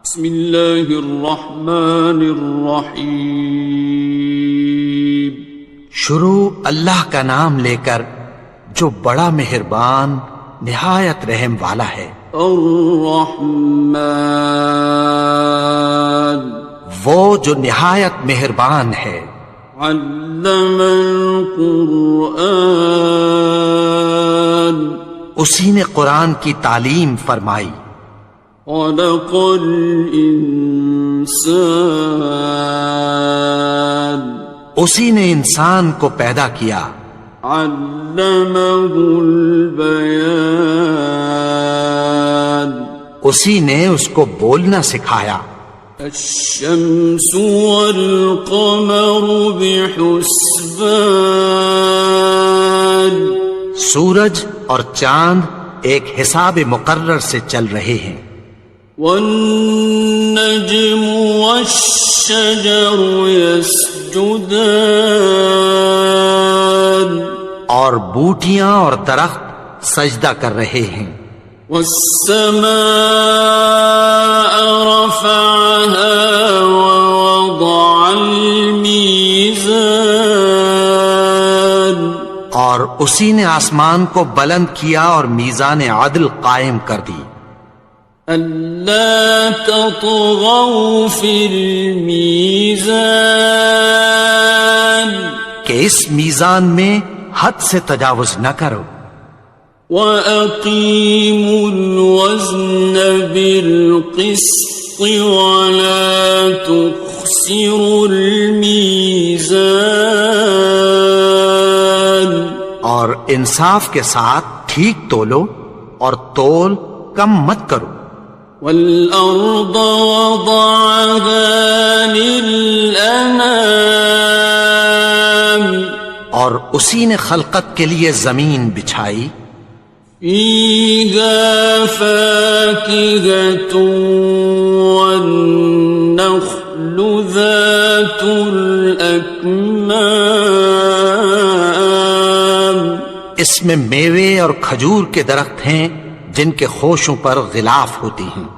بسم اللہ الرحمن الرحیم۔ شروع اللہ کا نام لے کر جو بڑا مہربان نہایت رحم والا ہے۔ الرحمن، وہ جو نہایت مہربان ہے۔ علم القرآن، اسی نے قرآن کی تعلیم فرمائی۔ خلق الانسان، اسی نے انسان کو پیدا کیا۔ علمہ البیان، اسی نے اس کو بولنا سکھایا۔ الشمس والقمر بحسبان، سورج اور چاند ایک حساب مقرر سے چل رہے ہیں۔ والنجم والشجر يسجدان، اور بوٹیاں اور درخت سجدہ کر رہے ہیں۔ والسماء رفعها ووضع الميزان، اور اسی نے آسمان کو بلند کیا اور میزان عدل قائم کر دی۔ ألا تطغوا في الميزان، کہ اس میزان میں حد سے تجاوز نہ کرو۔ وَأَقِيمُوا الْوَزْنَ بِالْقِسْطِ وَلَا تُخْسِرُوا الْمِيزَانَ، اور انصاف کے ساتھ ٹھیک تولو اور تول کم مت کرو۔ وَالْأَرْضَ وَضَعَهَا لِلْأَنَامِ، اور اسی نے خلقت کے لیے زمین بچھائی۔ فِيهَا فَاكِهَةٌ وَالنَّخْلُ ذَاتُ الْأَكْمَامِ، اس میں میوے اور کھجور کے درخت ہیں جن کے خوشوں پر غلاف ہوتی ہیں۔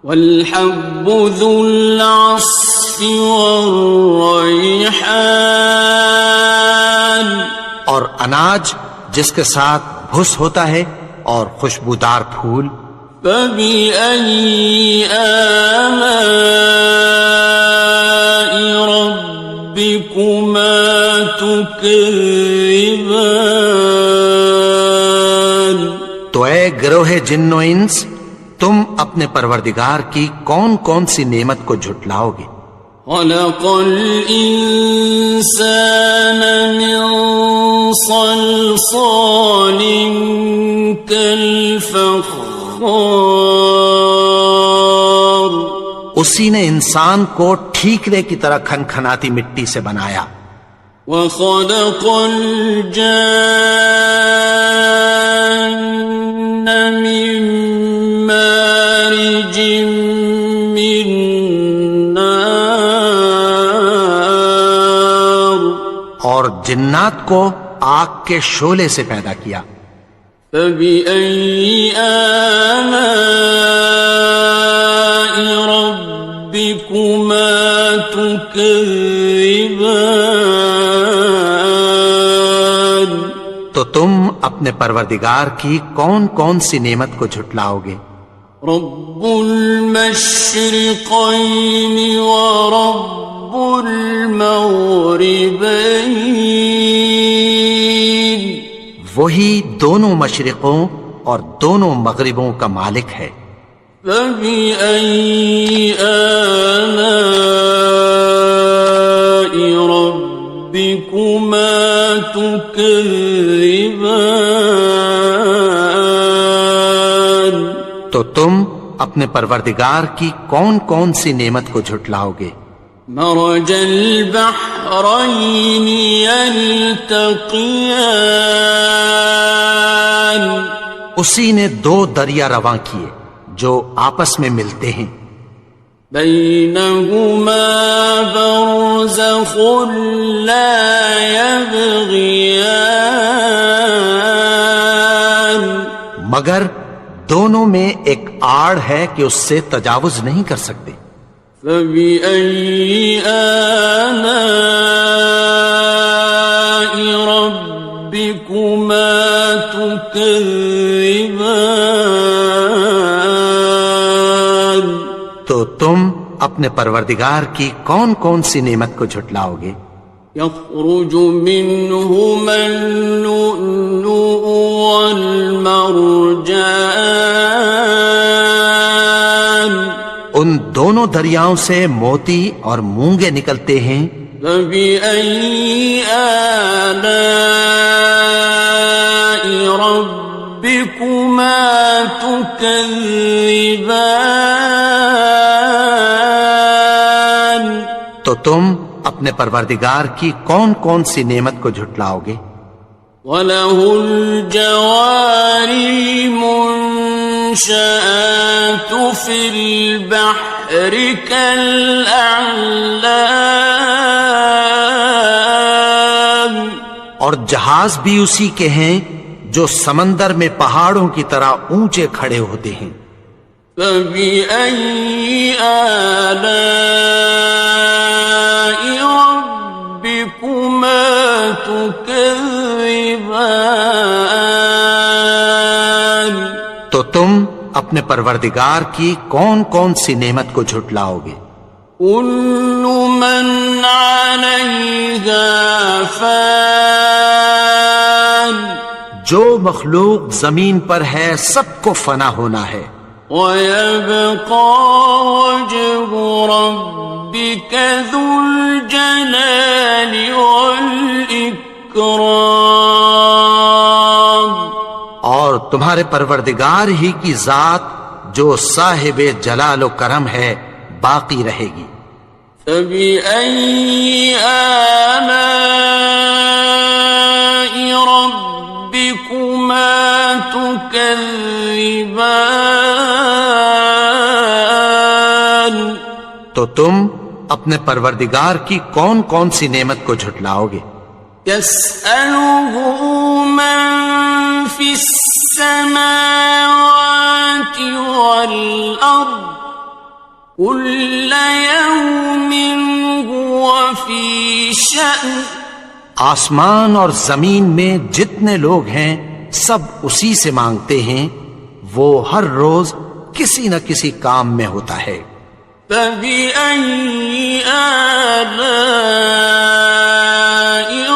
وَالْحَبُّ ذُو الْعَصْفِ وَالرَّيْحَانِ، اور اناج جس کے ساتھ بھس ہوتا ہے اور خوشبودار پھول۔ فَبِأَيِّ آلَاءِ رَبِّكُمَا تُكَذِّبَانِ، تو اے گروہ جن و انس، تم اپنے پروردگار کی کون کون سی نعمت کو جھٹلاؤ گے؟ خَلَقَ الْإِنسَانَ مِنْ صَلْصَالٍ كَالْفَخَّارِ، اسی نے انسان کو ٹھیکرے کی طرح کھنکھناتی مٹی سے بنایا۔ وَخَلَقَ الْجَانَّ مِن مَّارِجٍ مِّن نَّارٍ، اور جنات کو آگ کے شعلے سے پیدا کیا۔ فَبِأَيِّ آلَاءِ رَبِّكُمَا تُكَذِّبَانِ، تو تم اپنے پروردگار کی کون کون سی نعمت کو جھٹلاؤ گے؟ رب المشرقین ورب المغربین، وہی دونوں مشرقوں اور دونوں مغربوں کا مالک ہے۔ فَبِأَيِّ آلَاءِ رَبِّكُمَا تُكَذِّبَانِ، تو تم اپنے پروردگار کی کون کون سی نعمت کو جھٹلاؤ گے؟ مرج البحرین یلتقیان، اسی نے دو دریا رواں کیے جو آپس میں ملتے ہیں۔ بینہما برزخ لا یبغیان، مگر دونوں میں ایک آڑ ہے کہ اس سے تجاوز نہیں کر سکتے۔ فَبِأَيِّ آلَاءِ رَبِّكُمَا تُكَذِّبَانِ تو تم اپنے پروردگار کی کون کون سی نعمت کو جھٹلاؤ گے؟ يَخْرُجُ مِنْهُمَا اللُّؤْلُؤُ وَالْمَرْجَانُ ان دونوں دریاؤں سے موتی اور مونگے نکلتے ہیں۔ فَبِأَيِّ آلَاءِ رَبِّكُمَا تُكَذِّبَانِ تو تم اپنے پروردگار کی کون کون سی نعمت کو جھٹلاؤ گے؟ وَلَهُ الْجَوَارِ الْمُنشَآتُ فِي الْبَحْرِ كَالْأَعْلَامِ اور جہاز بھی اسی کے ہیں جو سمندر میں پہاڑوں کی طرح اونچے کھڑے ہوتے ہیں۔ فَبِأَيِّ آلَاءِ رَبِّكُمَا تُكَذِّبَانِ تو تم اپنے پروردگار کی کون کون سی نعمت کو جھٹلاؤ گے؟ كُلُّ مَنْ عَلَيْهَا فَانٍ جو مخلوق زمین پر ہے سب کو فنا ہونا ہے۔ وَيَبْقَى وَجْهُ رَبِّكَ ذُو الْجَلَالِ وَالْإِكْرَامِ اور تمہارے پروردگار ہی کی ذات جو صاحب جلال و کرم ہے باقی رہے گی۔ فَبِأَيِّ آلَاءِ رَبِّكُمَا تُكَذِّبَانِ تو تم اپنے پروردگار کی کون کون سی نعمت کو جھٹلاؤ گے؟ يَسْأَلُهُ مَن فِي السَّمَاوَاتِ وَالْأَرْضِ كُلَّ يَوْمٍ هُوَ فِي شَأْنٍ آسمان اور زمین میں جتنے لوگ ہیں سب اسی سے مانگتے ہیں، وہ ہر روز کسی نہ کسی کام میں ہوتا ہے۔ فَبِأَيِّ آلَاءِ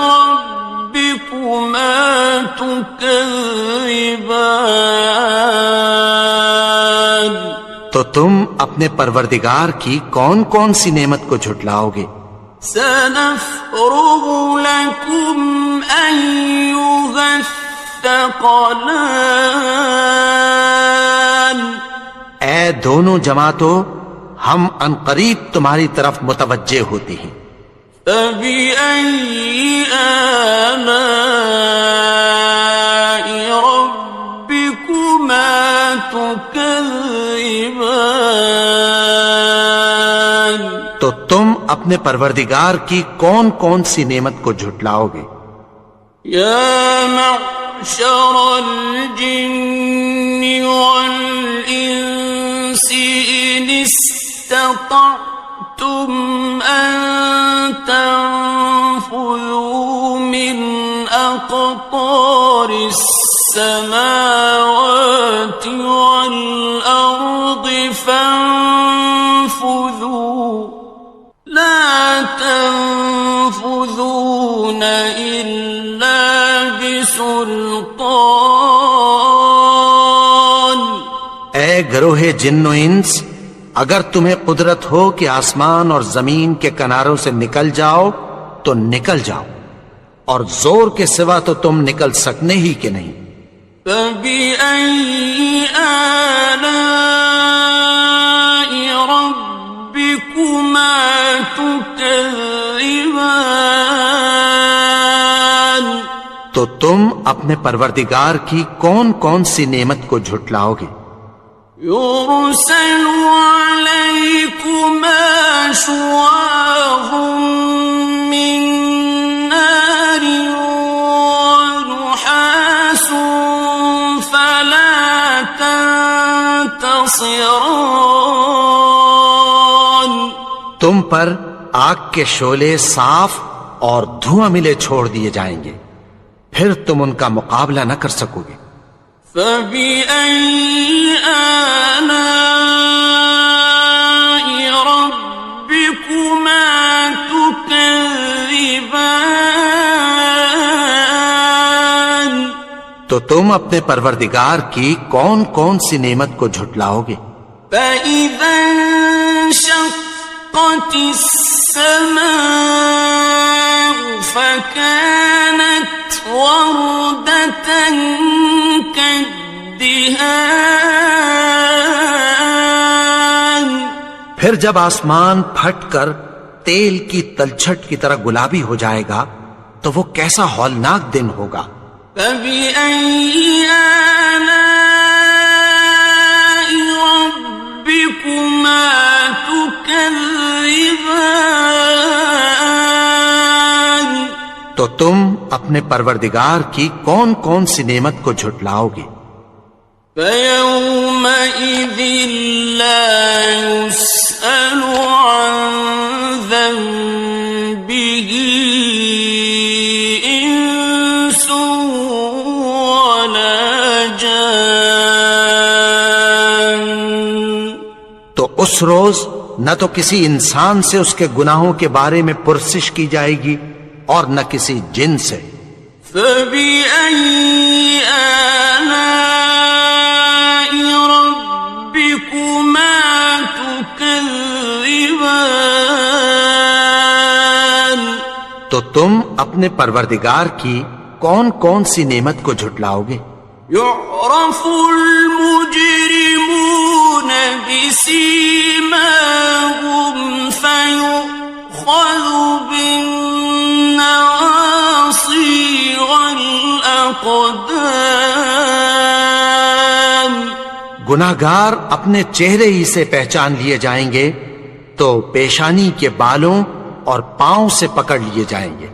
رَبِّكُمَا تُكَذِّبَانِ تو تم اپنے پروردگار کی کون کون سی نعمت کو جھٹلاؤ گے؟ سَنَفْرُغُ لَكُمْ أَيُّهَ الثَّقَلَانِ اے دونوں جماعتوں، ہم عنقریب تمہاری طرف متوجہ ہوتے ہیں۔ فَبِأَيِّ آلَاءِ رَبِّكُمَا تُكَذِّبَانِ تو تم اپنے پروردگار کی کون کون سی نعمت کو جھٹلاؤ گے؟ يَا مَعْشَرَ الْجِنِّ وَالْإِنسِ إِنِ اسْتَطَعْتُمْ أَن تَنفُذُوا مِنْ أَقْطَارِ السَّمَاوَاتِ وَالْأَرْضِ فَانفُذُوا لَا تَنفُذُونَ إِلَّا بِسُلْطَانٍ اے گروہ جن و انس، اگر تمہیں قدرت ہو کہ آسمان اور زمین کے کناروں سے نکل جاؤ تو نکل جاؤ، اور زور کے سوا تو تم نکل سکنے ہی کہ نہیں۔ فَبِأَيِّ آلَاءِ رَبِّكُمَا تُكَذِّبَانِ تو تم اپنے پروردگار کی کون کون سی نعمت کو جھٹلاؤ گے؟ يُرْسَلُ عَلَيْكُمَا شُوَاظٌ مِّن نَّارٍ وَنُحَاسٌ فَلَا تَنتَصِرَانِ تم پر آگ کے شعلے صاف اور دھواں ملے چھوڑ دیے جائیں گے، پھر تم ان کا مقابلہ نہ کر سکو گے۔ فَبِأَيِّ آلَاءِ رَبِّكُمَا تُكَذِّبَانِ؟ تو تم اپنے پروردگار کی کون کون سی نعمت کو جھٹلاؤ گے؟ فَإِذَا انشَقَّتِ السَّمَاءُ فَكَانَتْ وَرْدَةً كَالدِّهَانِ، پھر جب آسمان پھٹ کر تیل کی تلچھٹ کی طرح گلابی ہو جائے گا تو وہ کیسا ہولناک دن ہوگا۔ فَبِأَيِّ آلَاءِ رَبِّكُمَا تُكَذِّبَانِ؟ تو تم اپنے پروردگار کی کون کون سی نعمت کو جھٹلاؤ گے؟ فَيَوْمَئِذٍ لَا يُسْأَلُ عَنْ ذَنبِهِ إِنسٌ وَلَا جَانٌ۔ تو اس روز نہ تو کسی انسان سے اس کے گناہوں کے بارے میں پرسش کی جائے گی اور نہ کسی جن سے۔ فَبِأَيِّ آلَاءِ رَبِّكُمَا تُكَذِّبَانِ؟ تو تم اپنے پروردگار کی کون کون سی نعمت کو جھٹلاؤ گے؟ يُعْرَفُ الْمُجْرِمُونَ بِسِيمَاهُمْ فَيُؤْخَذُ بِالنَّوَاصِي وَالْأَقْدَامِ۔ گناہگار اپنے چہرے ہی سے پہچان لیے جائیں گے تو پیشانی کے بالوں اور پاؤں سے پکڑ لیے جائیں گے۔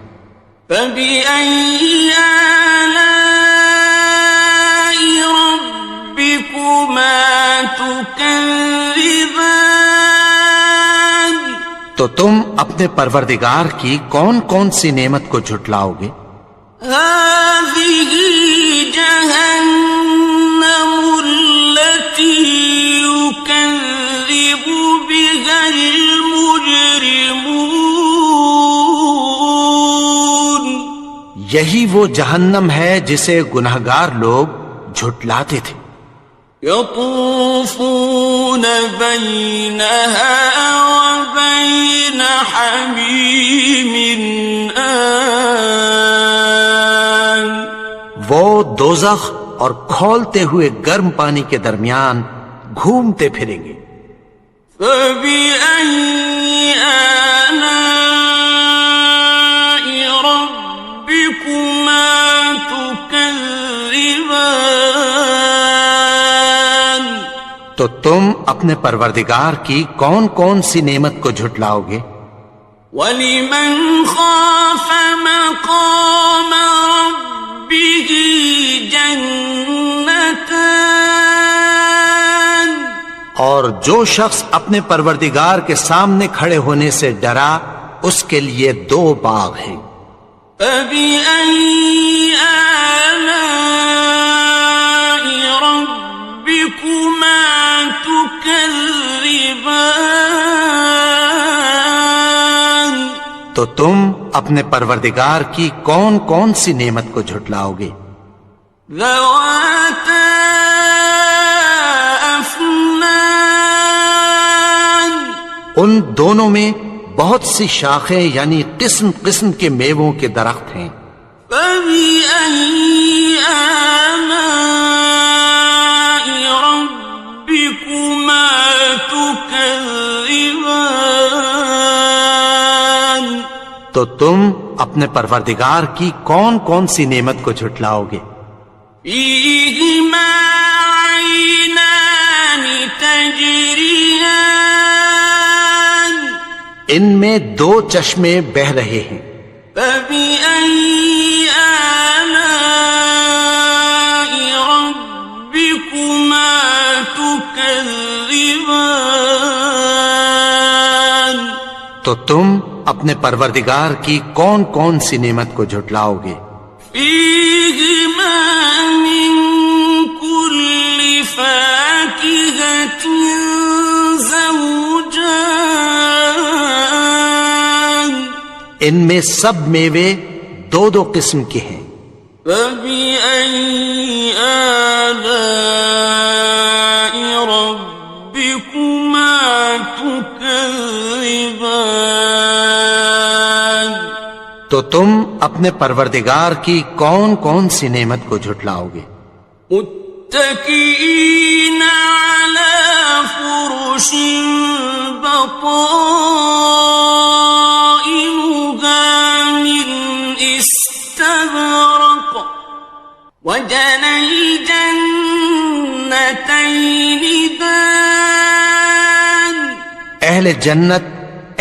فَبِأَيِّ آلَاءِ رَبِّكُمَا تُكَذِّبَانِ؟ تو تم اپنے پروردگار کی کون کون سی نعمت کو جھٹلاؤ گے؟ هَٰذِهِ جَهَنَّمُ الَّتِي يُكَذِّبُ بِهَا الْمُجْرِمُونَ۔ یہی وہ جہنم ہے جسے گناہگار لوگ جھٹلاتے تھے۔ يَطُوفُونَ بَيْنَهَا وَبَيْنَ حَمِيمٍ آنٍ۔ وہ دوزخ اور کھولتے ہوئے گرم پانی کے درمیان گھومتے پھریں گے۔ فَبِأَيِّ آلَاءِ رَبِّكُمَا تُكَذِّبَانِ؟ تو تم اپنے پروردگار کی کون کون سی نعمت کو جھٹلاؤ گے؟ وَلِمَنْ خَافَ مَقَامَ رَبِّهِ جَنَّتَانِ؟ اور جو شخص اپنے پروردگار کے سامنے کھڑے ہونے سے ڈرا اس کے لیے دو باغ ہیں۔ فَبِأَيِّ آلَاءِ رَبِّكُمَا تُكَذِّبَانِ؟ تو تم اپنے پروردگار کی کون کون سی نعمت کو جھٹلاؤ گے؟ ذَوَاتَا أَفْنَانٍ؟ ان دونوں میں بہت سی شاخیں یعنی قسم قسم کے میووں کے درخت ہیں۔ فَبِأَيِّ آلَاءِ رَبِّكُمَا تُكَذِّبَانِ؟ تو تم اپنے پروردگار کی کون کون سی نعمت کو جھٹلاؤ گے؟ فِيهِمَا عَيْنَانِ تَجْرِيَانِ؟ ان میں دو چشمے بہہ رہے ہیں۔ فَبِأَيِّ آلَاءِ رَبِّكُمَا تُكَذِّبَانِ؟ تو تم اپنے پروردگار کی کون کون سی نعمت کو جھٹلاؤ گے؟ فيهما من كل فاكهة زوجان ان میں سب میوے دو دو قسم کے ہیں. فبأي آلاء ربكما تكذبان تو تم اپنے پروردگار کی کون کون سی نعمت کو جھٹلاؤ گے؟ متكئين على فرش بطائنها من استبرق وجنى الجنتين دان اہل جنت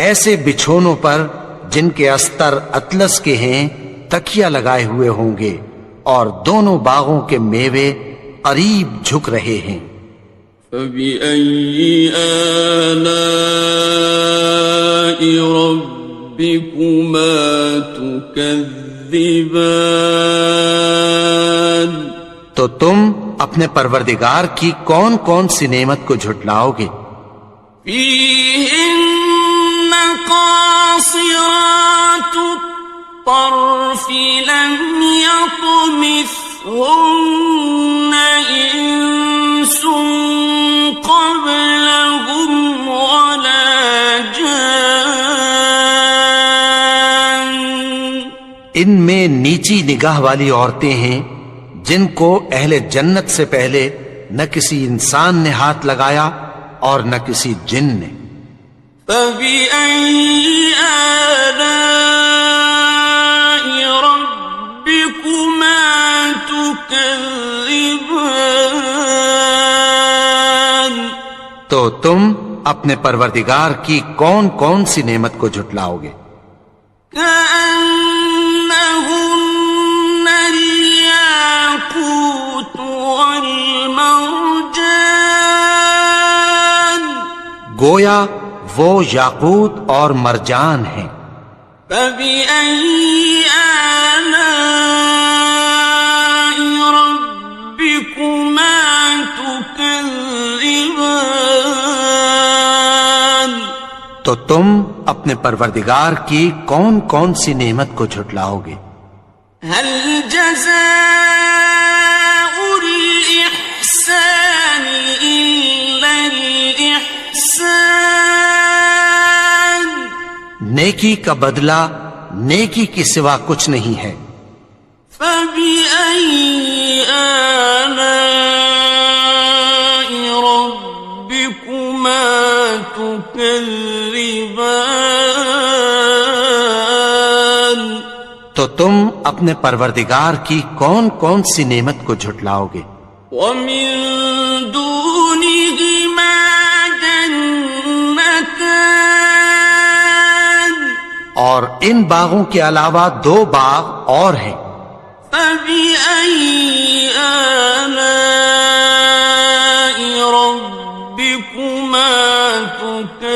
ایسے بچھونوں پر جن کے استر اطلس کے ہیں تکیہ لگائے ہوئے ہوں گے اور دونوں باغوں کے میوے قریب جھک رہے ہیں. فبأي آلاء ربكما تكذبان تو تم اپنے پروردگار کی کون کون سی نعمت کو جھٹلاؤ گے؟ فيهن قاصرات الطرف لم يطمثهن إنس قبلهم ولا جان ان میں نیچی نگاہ والی عورتیں ہیں جن کو اہل جنت سے پہلے نہ کسی انسان نے ہاتھ لگایا اور نہ کسی جن نے. فبأي آلاء ربكما تكذبان تو تم اپنے پروردگار کی کون کون سی نعمت کو جھٹلاؤ گے؟ كأنهن الياقوت والمرجان گویا وہ یاقوت اور مرجان ہیں. فبأي آلاء ربكما تكذبان تو تم اپنے پروردگار کی کون کون سی نعمت کو جھٹلاؤ گے؟ هل جزاء الإحسان إلا الإحسان نیکی کا بدلہ نیکی کے سوا کچھ نہیں ہے. فبأي آلاء ربكما تكذبان تو تم اپنے پروردگار کی کون کون سی نعمت کو جھٹلاؤ گے؟ ومن دونهما جنتان اور ان باغوں کے علاوہ دو باغ اور ہیں. فبأي آلاء ربكما تكذبان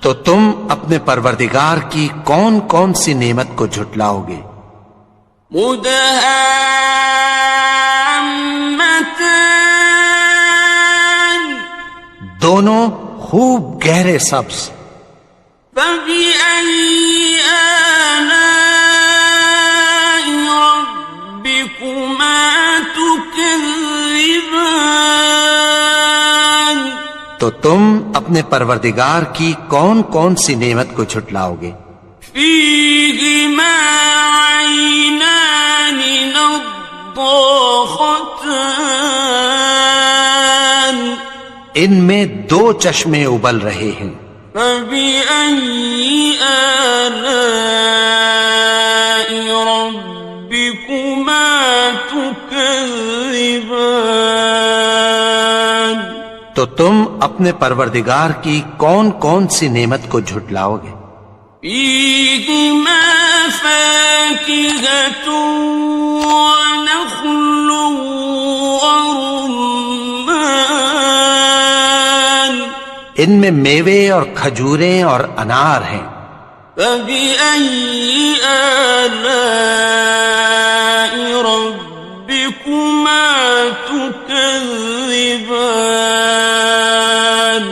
تو تم اپنے پروردگار کی کون کون سی نعمت کو جھٹلاؤ گے؟ مدهامتان دونوں خوب گہرے سبز. فبأي آلاء ربكما تكذبان تو تم اپنے پروردگار کی کون کون سی نعمت کو جھٹلاؤ گے؟ فيهما عينان نضاختان ان میں دو چشمے ابل رہے ہیں. فبأي آلاء ربكما تكذبان تو تم اپنے پروردگار کی کون کون سی نعمت کو جھٹلاؤ گے؟ فيهما فاكهة ونخل ورمان ان میں میوے اور کھجوریں اور انار ہیں. فبأي آلاء ربكما تكذبان.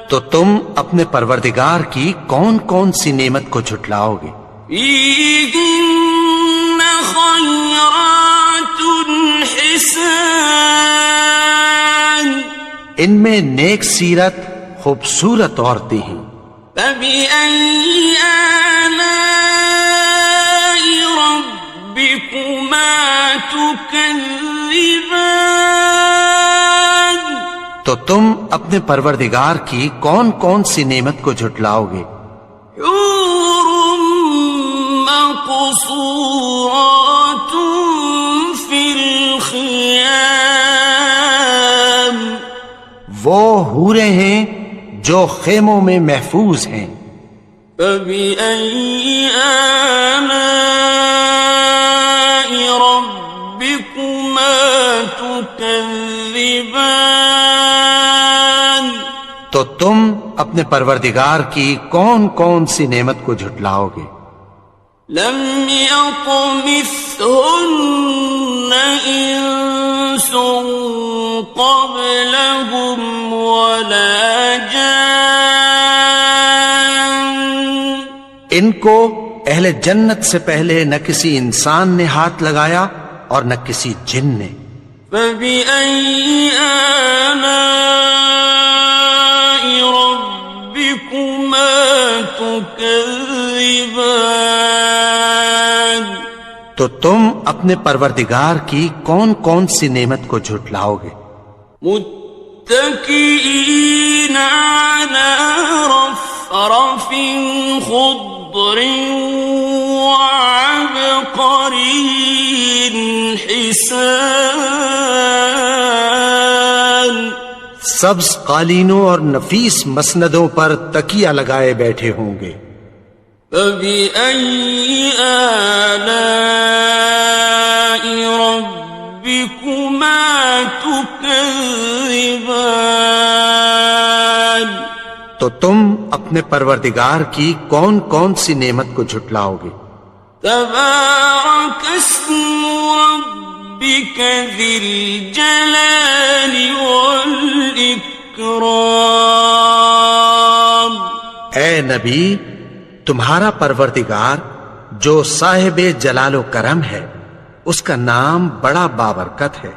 تو تم اپنے پروردگار کی کون کون سی نعمت کو جھٹلاؤ گے؟ فيهن خيرات حسان. ان میں نیک سیرت خوبصورت عورتیں ہیں. فبأي آلاء ربكما تكذبان. تو تم اپنے پروردگار کی کون کون سی نعمت کو جھٹلاؤ گے؟ حور مقصورات في الخيام. وہ حوریں ہیں جو خیموں میں محفوظ ہیں. فبأي آلاء ربكما تكذبان. تو تم اپنے پروردگار کی کون کون سی نعمت کو جھٹلاؤ گے؟ لم يطمثهن إنس قبلهم ولا جان. ان کو اہل جنت سے پہلے نہ کسی انسان نے ہاتھ لگایا اور نہ کسی جن نے. فبأي آلاء ربكما تكذبان. تو تم اپنے پروردگار کی کون کون سی نعمت کو جھٹلاؤ گے؟ متكئين على رفرف خضر وعبقري حسان. سبز قالینوں اور نفیس مسندوں پر تکیہ لگائے بیٹھے ہوں گے. فبأي آلاء ربكما تكذبان. تو تم اپنے پروردگار کی کون کون سی نعمت کو جھٹلاؤ گے؟ تبارك اسم ربك ذي الجلال والإكرام. اے نبی، تمہارا پروردگار جو صاحب جلال و کرم ہے، اس کا نام بڑا بابرکت ہے.